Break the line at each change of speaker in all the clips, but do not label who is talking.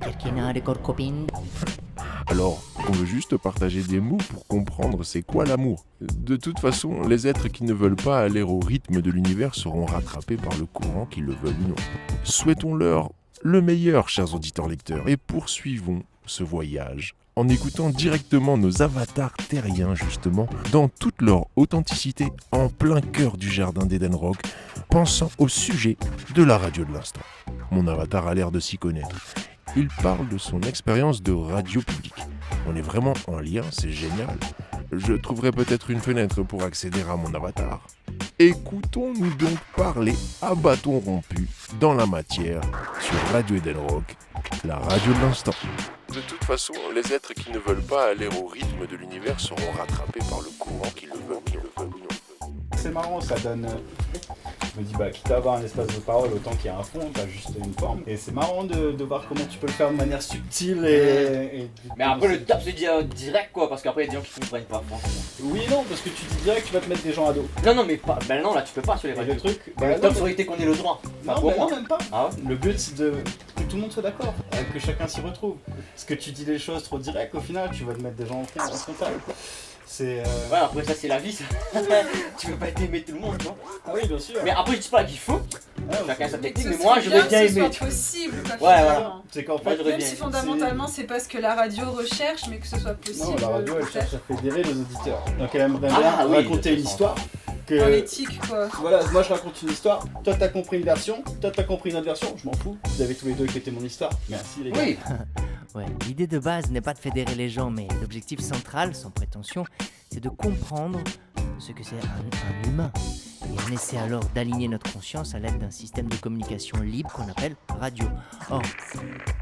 chiacchierare col copine.
Alors, on veut juste partager des mots pour comprendre c'est quoi l'amour. De toute façon, les êtres qui ne veulent pas aller au rythme de l'univers seront rattrapés par le courant, qu'ils le veulent ou non. Souhaitons-leur le meilleur, chers auditeurs lecteurs, et poursuivons ce voyage en écoutant directement nos avatars terriens, justement, dans toute leur authenticité, en plein cœur du jardin d'Eden Rock, pensant au sujet de la radio de l'instant. Mon avatar a l'air de s'y connaître. Il parle de son expérience de radio publique. On est vraiment en lien, c'est génial. Je trouverai peut-être une fenêtre pour accéder à mon avatar. Écoutons-nous donc parler à bâton rompu dans la matière sur Radio Eden Rock, la radio de l'instant. De toute façon, les êtres qui ne veulent pas aller au rythme de l'univers seront rattrapés par le courant, qu'ils le veulent ou non.
C'est marrant, ça donne... Je me dis, quitte à avoir un espace de parole, autant qu'il y a un fond, t'as juste une forme. Et c'est marrant de voir comment tu peux le faire de manière subtile et
mais après, le top, c'est dire direct, quoi, parce qu'après, il y a des gens qui comprennent pas, franchement.
Oui, non, parce que tu dis direct, tu vas te mettre des gens à dos.
Non, mais pas. Ben non, là, tu peux pas sur les radios.
Le truc...
Le top, ça aurait été qu'on ait le droit. Enfin, pour moi.
Non, même pas.
Ah ouais.
Le but, c'est que tout le monde soit d'accord, que chacun s'y retrouve. Parce que tu dis des choses trop directes, au final, tu vas te mettre des gens en frontal. C'est
Ouais, après ça c'est la vie, ça. Tu peux pas aimer tout le monde, non?
Ah oui, bien sûr.
Mais après je dis pas qu'il faut, chacun sa technique, mais
Ce
moi
serait
j'aurais bien
que ce
aimé.
soit possible, quoi,
voilà.
C'est qu'en
Moi,
fait,
j'aurais
même
bien
si
aimé.
fondamentalement c'est pas ce que la radio recherche, mais que ce soit possible.
Non, la radio, elle
peut-être.
cherche à fédérer les auditeurs. Donc elle aimerait bien
Ah, oui,
raconter
de
une
toute
histoire.
Dans l'éthique, quoi.
Voilà, moi je raconte une histoire, toi t'as compris une version, toi t'as compris une autre version, je m'en fous. Vous avez tous les deux écouté mon histoire. Merci les gars.
Oui.
Ouais, l'idée de base n'est pas de fédérer les gens, mais l'objectif central, sans prétention, c'est de comprendre ce que c'est un humain. Et on essaie alors d'aligner notre conscience à l'aide d'un système de communication libre qu'on appelle radio. Or,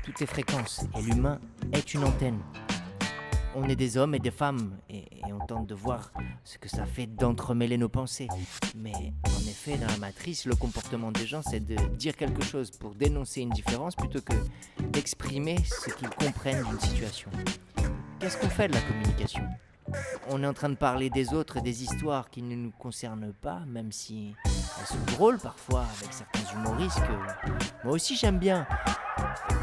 tout est fréquence et l'humain est une antenne. On est des hommes et des femmes et on tente de voir ce que ça fait d'entremêler nos pensées. Mais en effet, dans la matrice, le comportement des gens, c'est de dire quelque chose pour dénoncer une différence plutôt que d'exprimer ce qu'ils comprennent d'une situation. Qu'est-ce qu'on fait de la communication ? On est en train de parler des autres et des histoires qui ne nous concernent pas, même si elles sont drôles parfois avec certains humoristes que moi aussi j'aime bien.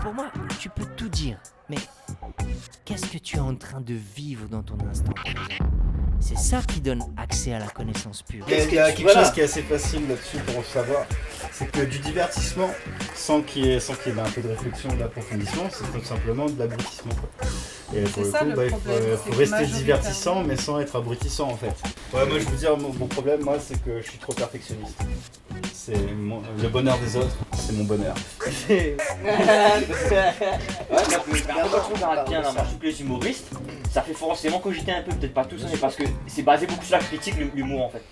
Pour moi, tu peux tout dire, mais qu'est-ce que tu es en train de vivre dans ton instant présent ? C'est ça qui donne accès à la connaissance pure.
Il y a quelque chose qui est assez facile là-dessus pour savoir, c'est que du divertissement, sans qu'il y ait un peu de réflexion ou d'approfondissement, c'est tout simplement de l'abrutissement. Et pour
C'est ça, le
il
problème,
faut
c'est
rester
que
divertissant mais sans être abrutissant en fait. Ouais, moi je veux dire, mon problème, moi, c'est que je suis trop perfectionniste. Le bonheur des autres, c'est mon bonheur.
Ouais, moi je trouve ça bien, moi je trouve que les humoristes, ça fait forcément cogiter un peu, peut-être pas tous, mais parce que c'est basé beaucoup sur la critique, l'humour en fait.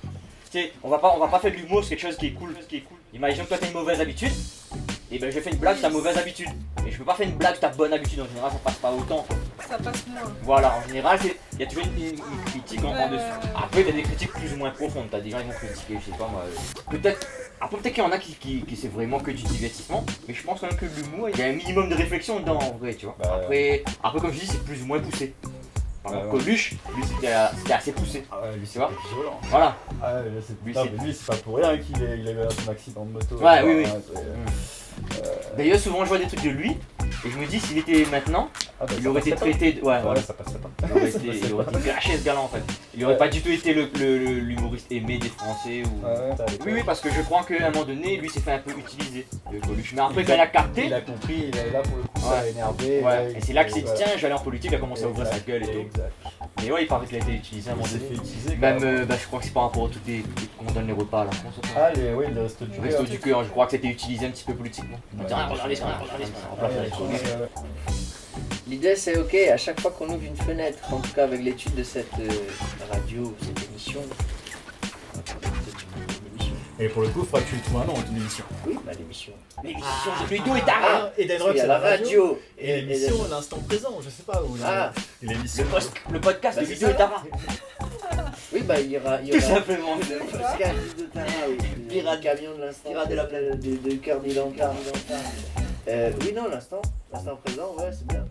Tu sais, on va pas faire de l'humour sur quelque chose qui est cool. Imaginons que toi t'as une mauvaise habitude, et ben je fais une blague sur ta mauvaise habitude. Et je peux pas faire une blague sur ta bonne habitude, en général ça passe pas autant.
Ça passe moins.
Voilà, en général il y a toujours une critique en dessus. Après il y a des critiques plus ou moins profondes, t'as des gens qui vont critiquer, je sais pas moi. Peut-être qu'il y en a qui c'est vraiment que du divertissement, mais je pense quand même que l'humour, il y a un minimum de réflexion dedans en vrai, tu vois. Après comme je dis, c'est plus ou moins poussé. Par exemple, Coluche, lui c'était assez poussé.
Ah ouais, lui
Tu vois
c'était violent.
Voilà.
Ah ouais, lui c'est pas pour rien qu'il ait eu un accident de moto.
Ouais, oui. D'ailleurs, souvent je vois des trucs de lui, et je me dis s'il était maintenant, il aurait été traité de. Ouais, voilà.
Ça passerait pas.
Il aurait été craché ce gars-là en fait. Il aurait pas du tout été l'humoriste aimé des Français ou. Oui, parce que je crois qu'à un moment donné, lui s'est fait un peu utiliser, le Coluche. Mais après, quand il a capté.
Il a compris, il est là pour le coup, ça a énervé.
Ouais, et c'est là qu'il s'est dit tiens, je vais aller en politique, il a commencé à ouvrir sa gueule et tout.
Exact.
Mais ouais, il paraît qu'il a été utilisé à un moment donné. Même, je crois que c'est par rapport à tout qu'on donne les repas à la France.
Ah, les restos du cœur.
Resto du cœur, je crois que c'était utilisé un petit peu politiquement. Regardez ça,
L'idée c'est ok, à chaque fois qu'on ouvre une fenêtre, en tout cas avec l'étude de cette radio, cette émission.
Et pour le coup, il faudra que tu lui trouves un nom à ton émission.
Oui, bah l'émission.
L'émission de Ludo et Tara.
Eden
Il
Rock,
y a
c'est
la radio.
Et l'émission, l'instant présent, je sais pas où. L'émission.
Le podcast de Ludo et Tara.
Oui, bah il y aura.
Tout simplement.
Le podcast de Tara, oui.
Pirate.
Le camion de l'instant.
Pirate de la planète.
De cœur d'Ilantar. Oui, non, l'instant présent, ouais, c'est bien.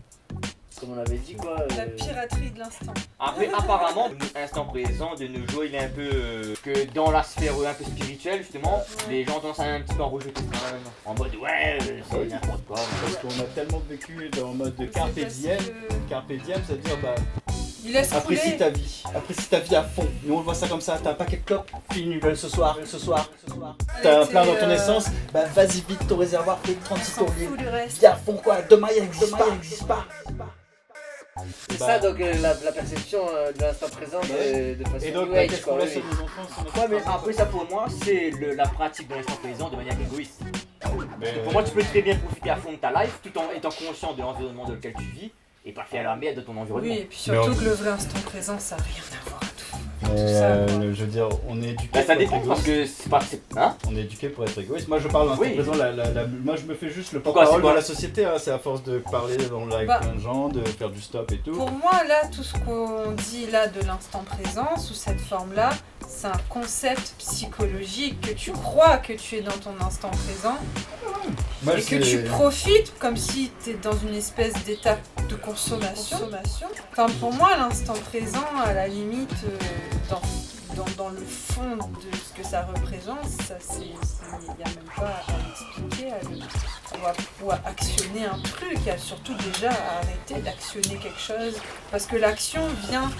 comme on avait dit quoi.
La piraterie de l'instant.
Après, apparemment, l'instant présent de nos jours, il est un peu que dans la sphère un peu spirituelle, justement, les gens ont tendance à un petit peu en rejeter quand même. En mode, ouais, c'est n'importe quoi.
Parce qu'on a tellement vécu dans le mode de carpe
C'est parce
diem.
que
Carpe diem, ça veut dire bah
Il laisse
apprécie
couler.
ta vie. Apprécie ta vie à fond. Nous on le voit ça comme ça, t'as un paquet de clopes, fini ce soir. T'as un plein dans ton essence, bah vas-y vite ton réservoir, fais 36
On s'en
tours
fout du reste.
Viens à fond quoi, demain il n'existe pas.
C'est
Bah,
ça donc la perception de l'instant présent de façon
Et donc
new
bah,
age,
qu'est-ce
quoi,
qu'on laisse à
oui.
nos enfants si on a
Ouais, mais
pas ça
après, ça pour moi, c'est la pratique de l'instant présent de manière égoïste.
Mais,
Pour moi, tu peux très bien profiter à fond de ta life tout en étant conscient de l'environnement dans lequel tu vis et pas faire la merde de ton environnement.
Oui, et puis surtout que le vrai instant présent, ça n'a rien à voir à tout.
mais,
Tout ça, quoi.
je veux dire, on est éduqué
Bah, ça
pour être
dépend parce
égoïste.
que c'est pas. Hein?
On est éduqué pour être égoïste. Moi je parle l'instant
Oui.
présent, moi je me fais juste le
Pourquoi,
porte-parole
c'est quoi
de la société, hein. C'est à force de parler dans le live
Bah.
plein de gens, de faire du stop et tout.
Pour moi, là, tout ce qu'on dit là de l'instant présent, sous cette forme-là, c'est un concept psychologique que tu crois que tu es dans ton instant présent
Moi,
et que tu profites comme si tu es dans une espèce d'état de consommation. Enfin, pour moi, l'instant présent, à la limite, dans le fond de ce que ça représente, il n'y a même pas à l'expliquer ou à actionner un truc. Il y a surtout déjà à arrêter d'actionner quelque chose. Parce que l'action vient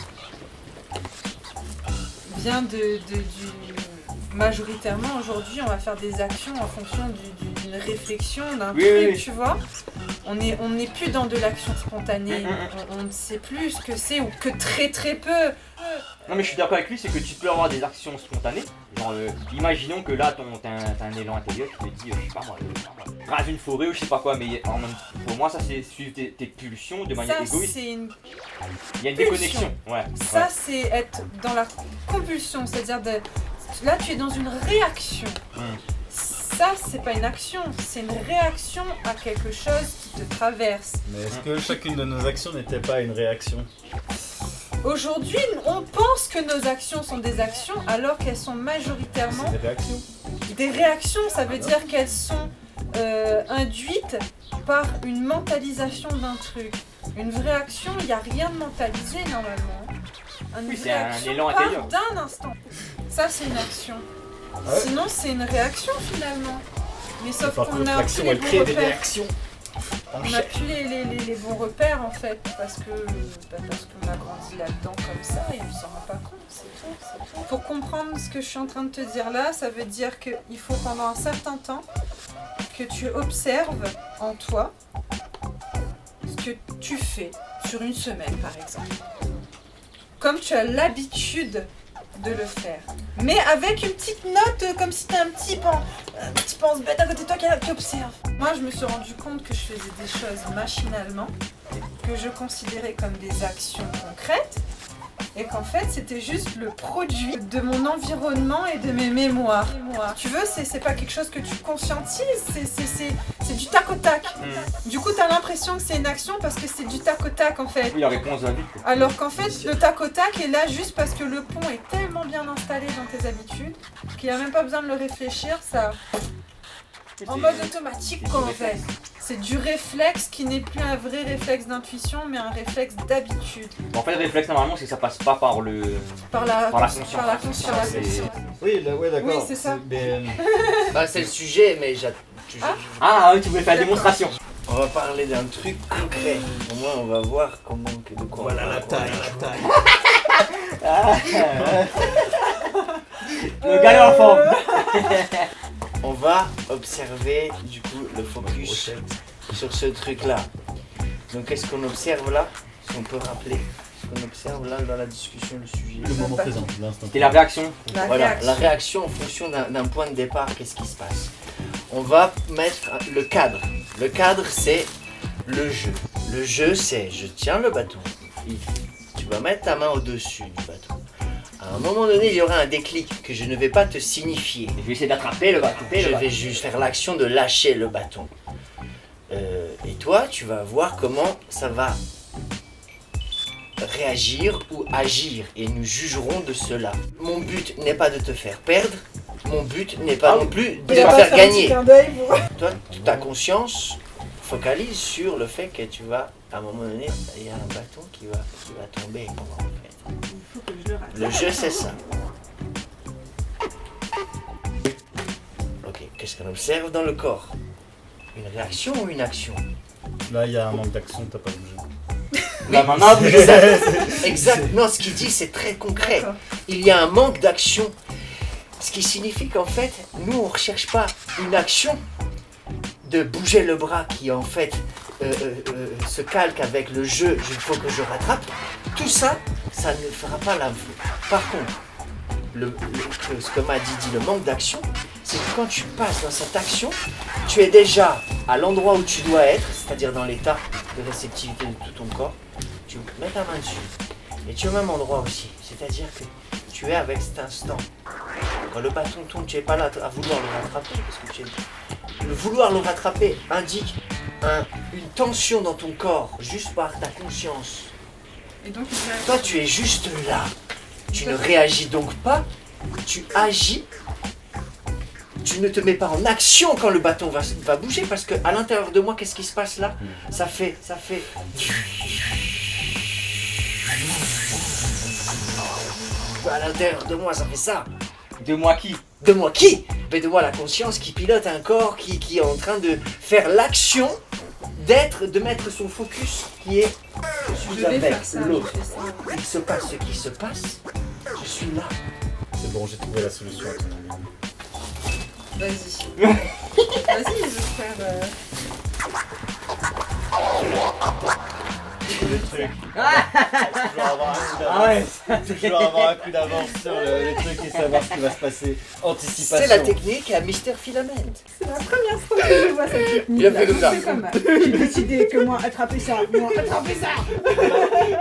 majoritairement aujourd'hui, on va faire des actions en fonction d'une réflexion, d'un
Oui,
truc,
oui.
tu vois. On n'est plus dans de l'action spontanée. On ne sait plus ce que c'est ou que très très peu.
Non mais je suis d'accord avec lui, c'est que tu peux avoir des actions spontanées. Genre, imaginons que là, t'as un élan intérieur qui te dit, je sais pas moi, rase une forêt ou je sais pas quoi, mais pour moi ça c'est suivre tes pulsions de manière
Ça,
égoïste.
c'est une
Il y a une
pulsion.
déconnexion, ouais.
Ça, c'est être dans la compulsion, c'est-à-dire là, tu es dans une réaction. Ça, c'est pas une action, c'est une réaction à quelque chose qui te traverse.
Mais est-ce que chacune de nos actions n'était pas une réaction?
Aujourd'hui, on pense que nos actions sont des actions alors qu'elles sont majoritairement
C'est des réactions.
des réactions. Ça veut dire qu'elles sont induites par une mentalisation d'un truc. Une vraie action, il n'y a rien de mentalisé normalement. Une
Oui, c'est
vraie
un
action
élan
part
intérieur.
d'un instant. Ça, c'est une action.
Ouais.
Sinon, c'est une réaction finalement. Mais sauf
Par
qu'on
contre,
a
l'action
plus les
elle
bons
crée des
repères.
réactions.
On n'a plus les bons repères en fait, parce qu'on a grandi là-dedans comme ça et on s'en rend pas compte, c'est tout. Pour comprendre ce que je suis en train de te dire là, ça veut dire qu'il faut pendant un certain temps que tu observes en toi ce que tu fais sur une semaine par exemple. Comme tu as l'habitude de le faire. Mais avec une petite note, comme si t'as un petit pense-bête à côté de toi qui observe. Moi, je me suis rendu compte que je faisais des choses machinalement, que je considérais comme des actions concrètes, et qu'en fait, c'était juste le produit de mon environnement et de mes mémoires. Tu veux, c'est pas quelque chose que tu conscientises, c'est du tac au tac. Du coup, t'as l'impression que c'est une action parce que c'est du tac au tac en fait.
Oui, la réponse va vite.
Alors qu'en fait, le tac au tac est là juste parce que le pont est tellement bien installé dans tes habitudes qu'il n'y a même pas besoin de le réfléchir, ça en mode automatique
c'est
quoi
du
en fait.
réflexe.
C'est du réflexe qui n'est plus un vrai réflexe d'intuition mais un réflexe d'habitude.
En fait, le réflexe normalement, c'est que ça passe pas par le.
Par la
conscience.
Par la conscience.
C'est-
Oui, là, ouais, d'accord.
Oui, c'est ça.
Mais,
Bah, c'est le sujet, mais
Ah oui, tu voulais faire la démonstration.
on va parler d'un truc concret. Au moins, on va voir de quoi
voilà
on
la
parle.
taille, la taille.
Le gars est en forme.
On va observer du coup le focus sur ce truc-là. Donc, qu'est-ce qu'on observe là? Si on peut rappeler ce qu'on observe là dans la discussion, le sujet.
Le moment présent, l'instant.
C'était la réaction.
La
Voilà,
réaction.
la réaction en fonction d'un point de départ, qu'est-ce qui se passe? On va mettre le cadre. Le cadre, c'est le jeu. Le jeu, c'est je tiens le bâton. Tu vas mettre ta main au-dessus du bâton. À un moment donné, il y aura un déclic que je ne vais pas te signifier.
Je vais essayer d'attraper le bâton.
Je vais juste faire l'action de lâcher le bâton. Et toi, tu vas voir comment ça va réagir ou agir. Et nous jugerons de cela. Mon but n'est pas de te faire perdre. Mon but n'est pas non plus de te faire gagner. Toi, ta conscience focalise sur le fait que tu vas à un moment donné, il y a un bâton qui va tomber. En fait.
Il faut que je le rate.
Le jeu, c'est ça. Ok, qu'est-ce qu'on observe dans le corps? Une réaction ou une action?
Là, il y a un manque d'action, t'as pas bougé.
La main a bougé.
Exact. Non, ce qu'il dit, c'est très concret.
D'accord.
Il y a un manque d'action. Ce qui signifie qu'en fait, nous, on ne recherche pas une action de bouger le bras qui, en fait, se calque avec le jeu, il faut que je rattrape. Tout ça, ça ne fera pas l'info. Par contre, ce que m'a dit le manque d'action, c'est que quand tu passes dans cette action, tu es déjà à l'endroit où tu dois être, c'est-à-dire dans l'état de réceptivité de tout ton corps. Tu mets ta main dessus. Et tu es au même endroit aussi. C'est-à-dire que tu es avec cet instant. Quand le bâton tourne, tu n'es pas là à vouloir le rattraper. Parce que le vouloir le rattraper indique une tension dans ton corps, juste par ta conscience.
Et donc, il vient-
Toi, tu es juste là. Tu ne réagis donc pas. Tu agis. Tu ne te mets pas en action quand le bâton va bouger. Parce qu'à l'intérieur de moi, qu'est-ce qui se passe là? Ça fait... À l'intérieur de moi, ça fait ça.
De moi qui?
De moi qui? Mais de moi la conscience qui pilote un corps qui est en train de faire l'action de mettre son focus qui est
Je vais
avec
faire ça,
l'autre.
je fais ça.
Il se passe ce qui se passe, je suis là.
C'est bon, j'ai trouvé la solution à ton problème.
Vas-y. Vas-y, je vais faire...
Le truc. Toujours avoir un coup d'avance. Toujours avoir un coup d'avance sur le truc et savoir ce qui va se passer. Anticipation.
C'est la technique à Mr. Filament.
C'est la première fois que je vois cette technique.
Il a fait comme ça.
J'ai décidé que moi, attraper ça,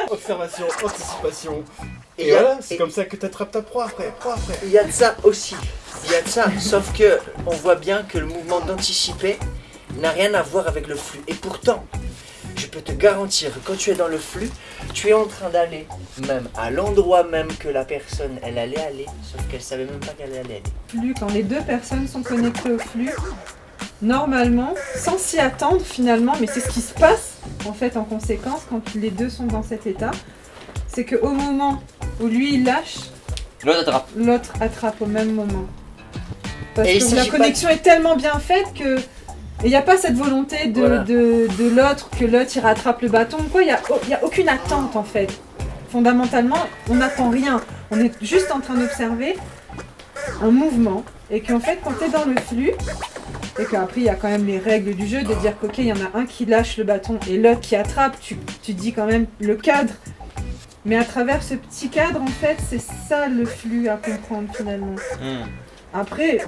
Observation, anticipation.
Et
Et
il y a-
voilà, c'est
et-
comme ça que t'attrapes ta proie après.
Il y a de ça aussi. Il y a de ça, sauf que on voit bien que le mouvement d'anticiper n'a rien à voir avec le flux. Et pourtant, je peux te garantir que quand tu es dans le flux, tu es en train d'aller même à l'endroit même que la personne elle allait aller, sauf qu'elle savait même pas qu'elle allait aller.
Flux, quand les deux personnes sont connectées au flux, normalement, sans s'y attendre finalement, mais c'est ce qui se passe en fait en conséquence quand les deux sont dans cet état, c'est qu'au moment où lui il lâche,
L'autre attrape.
l'autre attrape au même moment. Parce
Et il
que la
s'agit pas
connexion est tellement bien faite que il n'y a pas cette volonté
Voilà.
de l'autre, que l'autre il rattrape le bâton ou quoi, il n'y a aucune attente en fait. Fondamentalement, on n'attend rien. On est juste en train d'observer un mouvement. Et qu'en fait, quand tu es dans le flux, et qu'après il y a quand même les règles du jeu, de dire qu'ok, il y en a un qui lâche le bâton et l'autre qui attrape, tu dis quand même le cadre. Mais à travers ce petit cadre, en fait, c'est ça le flux à comprendre finalement. Après,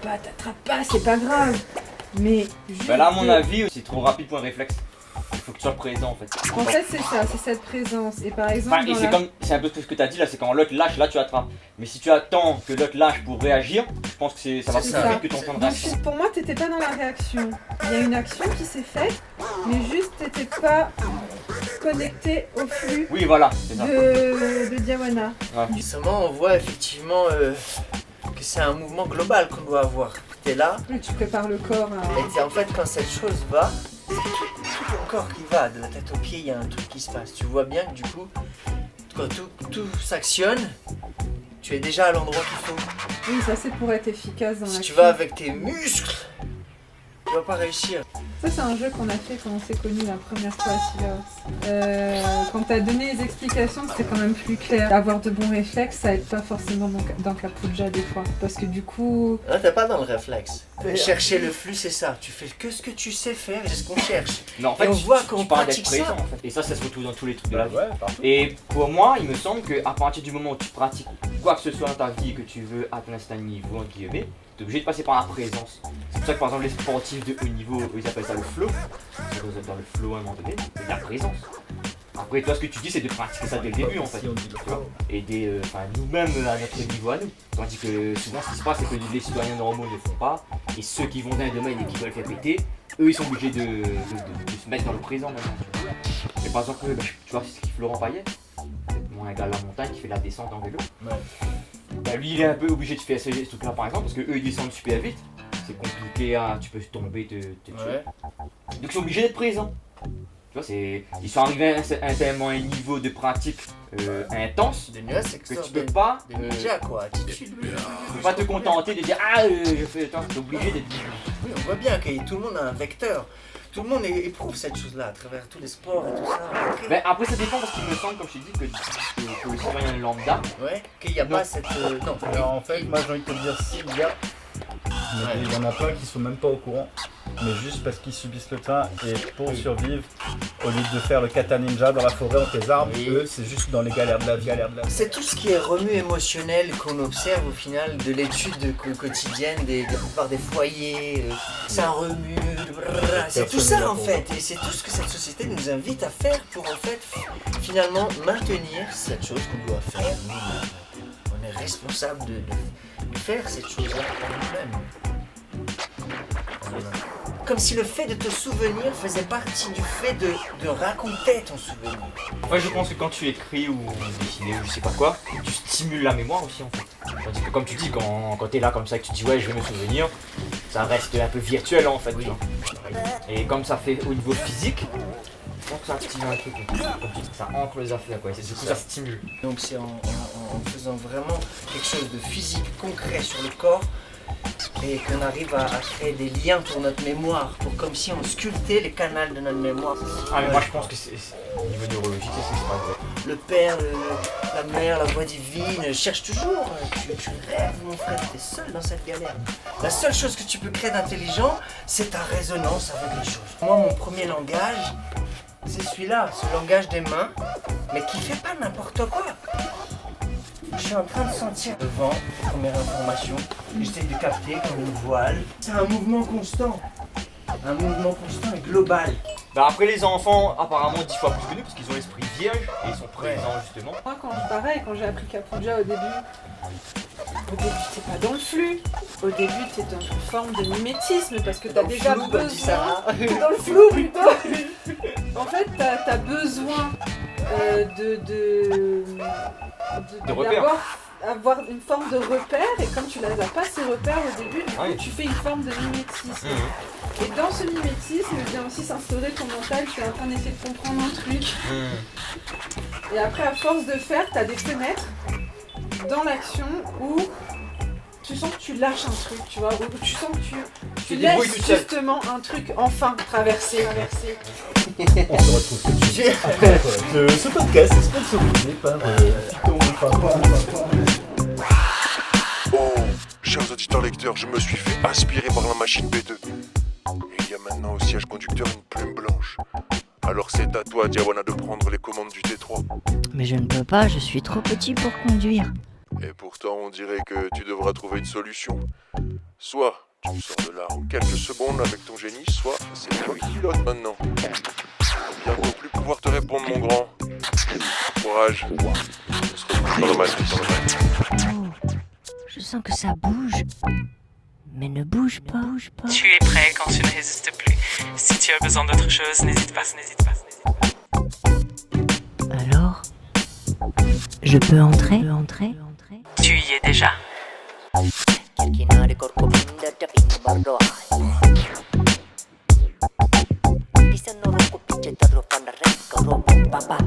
t'attrapes pas, c'est pas grave. Mais juste
Bah là, à mon avis, c'est trop rapide pour un réflexe. Il faut que tu sois présent en fait.
En fait, c'est ça, c'est cette présence. Et par exemple,
Enfin, et
dans
c'est
la-
comme, c'est un peu ce que tu as dit là, c'est quand l'autre lâche, là tu attrapes. Mais si tu attends que l'autre lâche pour réagir, je pense que ça va
C'est
plus
ça.
vite que ton temps de
Donc,
réaction.
pour moi, t'étais pas dans la réaction. Il y a une action qui s'est faite, mais juste t'étais pas connecté au flux
Oui, voilà, c'est ça.
de Diawana.
Justement, on voit effectivement que c'est un mouvement global qu'on doit avoir. Tu es là,
Oui, tu prépares le corps à...
et en fait, quand cette chose va, c'est tout ton corps qui va, de la tête aux pieds, il y a un truc qui se passe. Tu vois bien que du coup, quand tout s'actionne, tu es déjà à l'endroit qu'il faut.
Oui, ça c'est pour être efficace dans
Si tu
l'action.
vas avec tes muscles, tu vas pas réussir.
Ça, c'est un jeu qu'on a fait quand on s'est connus la première fois à Silence. Quand t'as donné les explications, c'était quand même plus clair. Avoir de bons réflexes, ça aide pas forcément dans Capuja des fois. Parce que du coup,
Là, t'es pas dans le réflexe. Chercher le flux, c'est ça. Tu fais que ce que tu sais faire, et c'est ce qu'on cherche.
Mais en
Et
fait,
on voit
tu
qu'on
parles d'être
pratique ça.
présent en fait. Et ça se retrouve dans tous les trucs de la vie.
Ouais, partout.
Et pour moi, il me semble qu'à partir du moment où tu pratiques quoi que ce soit dans ta vie et que tu veux atteindre un certain niveau, entre guillemets, tu es obligé de passer par la présence. C'est pour ça que par exemple les sportifs de haut niveau, eux, ils appellent ça le flow. Dans le flow à un moment donné, c'est de la présence. Après, toi, ce que tu dis, c'est de pratiquer ça dès le début en fait.
Si on dit le
Tu vois. Et nous-mêmes à notre niveau à nous. Tandis que souvent, ce qui se passe, c'est que les citoyens normaux ne font pas. Et ceux qui vont dans un domaine et qui veulent faire péter, eux, ils sont obligés de se mettre dans le présent maintenant. Tu vois. Et par exemple, tu vois, c'est Florent Payet, un gars de la montagne qui fait la descente en vélo.
Ouais.
Bah, lui, il est un peu obligé de faire ce truc-là par exemple, parce que eux, ils descendent super vite. C'est compliqué, tu peux tomber, te tuer.
Ouais.
Donc, ils sont obligés d'être présents. Tu vois, ils sont arrivés à tellement un niveau de pratique intense
De nuances, c'est
que tu peux pas,
de ninja, quoi. Attitude.
tu peux pas te contenter de dire je fais attends, t'es obligé d'être vigilant.
Oui, on voit bien que tout le monde a un vecteur. Tout le monde éprouve cette chose-là à travers tous les sports et tout ça. Ok.
Ben, après ça dépend parce qu'il me semble, comme je t'ai dit, que le citoyen lambda,
Ouais, qu'il n'y a pas cette. Non,
Alors en fait, moi j'ai envie de te dire s'il y a. Mais il y en a plein qui sont même pas au courant, mais juste parce qu'ils subissent le train et pour survivre, au lieu de faire le kata ninja dans la forêt entre les arbres,
Oui.
eux c'est juste dans les galères de la vie.
c'est tout ce qui est remue émotionnel qu'on observe au final de l'étude quotidienne de la plupart des foyers. Ça remue, c'est tout ça en fait. Et c'est tout ce que cette société nous invite à faire pour en fait finalement maintenir cette chose qu'on doit faire nous-mêmes. On est responsable de faire cette chose-là par nous-mêmes. Voilà. Comme si le fait de te souvenir faisait partie du fait de raconter ton souvenir.
moi je pense que quand tu écris ou dessines ou je sais pas quoi, tu stimules la mémoire aussi en fait. Tandis que comme tu dis, quand t'es là comme ça et que tu dis ouais je vais me souvenir, ça reste un peu virtuel en fait.
Oui.
Tu vois. Et comme ça fait au niveau physique, je pense que ça stimule un truc. Comme tu dis, ça ancre les affaires quoi. Et du coup ça stimule.
Donc c'est en faisant vraiment quelque chose de physique, concret sur le corps, et qu'on arrive à créer des liens pour notre mémoire, pour comme si on sculptait les canaux de notre mémoire.
Ah mais moi je pense que c'est au niveau neurologique c'est ce qui se passe. Ouais.
Le père, la mère, la voix divine, cherche toujours. Tu rêves, mon frère, t'es seul dans cette galère. La seule chose que tu peux créer d'intelligent, c'est ta résonance avec les choses. Moi, mon premier langage, c'est celui-là, ce langage des mains, mais qui fait pas n'importe quoi. Je suis en train de sentir le vent, première information, j'essaie de capter comme une voile. C'est un mouvement constant et global.
Bah après les enfants apparemment 10 fois plus que nous parce qu'ils ont l'esprit vierge et ils sont présents justement.
Moi, quand j'ai appris Kapuja au début t'es pas dans le flux. Au début, t'es dans une forme de mimétisme parce que t'as déjà
flou, comme dit
besoin.
Sarah.
Dans le flou plutôt. En fait, t'as besoin
repères.
avoir une forme de repère, et comme tu n'as pas ces repères au début, du coup,
Ouais.
tu fais une forme de mimétisme. Et dans ce mimétisme vient aussi s'instaurer ton mental qui est en train d'essayer de comprendre un truc. Et après, à force de faire, tu as des fenêtres dans l'action où tu sens que tu lâches un truc, tu vois, où tu sens que tu
débrouilles
laisses
toute seule.
justement un truc enfin traverser.
On se retrouve tout de suite. Ce podcast est sponsorisé par Python.
Oh, chers auditeurs lecteurs, je me suis fait aspirer par la machine B2. Et il y a maintenant au siège conducteur une plume blanche. Alors c'est à toi, Diawana, de prendre les commandes du T3.
Mais je ne peux pas, je suis trop petit pour conduire.
Et pourtant, on dirait que tu devras trouver une solution. Soit tu sors de là en quelques secondes avec ton génie, soit c'est toi qui pilote maintenant. Bientôt plus pouvoir te répondre, mon grand. Courage. On se retrouve dans la matrice.
Oh, je sens que ça bouge. Mais ne bouge pas.
Tu es prêt quand tu ne résistes plus. Si tu as besoin d'autre chose, n'hésite pas.
Alors, je peux entrer?
Tu y es déjà.
Papa,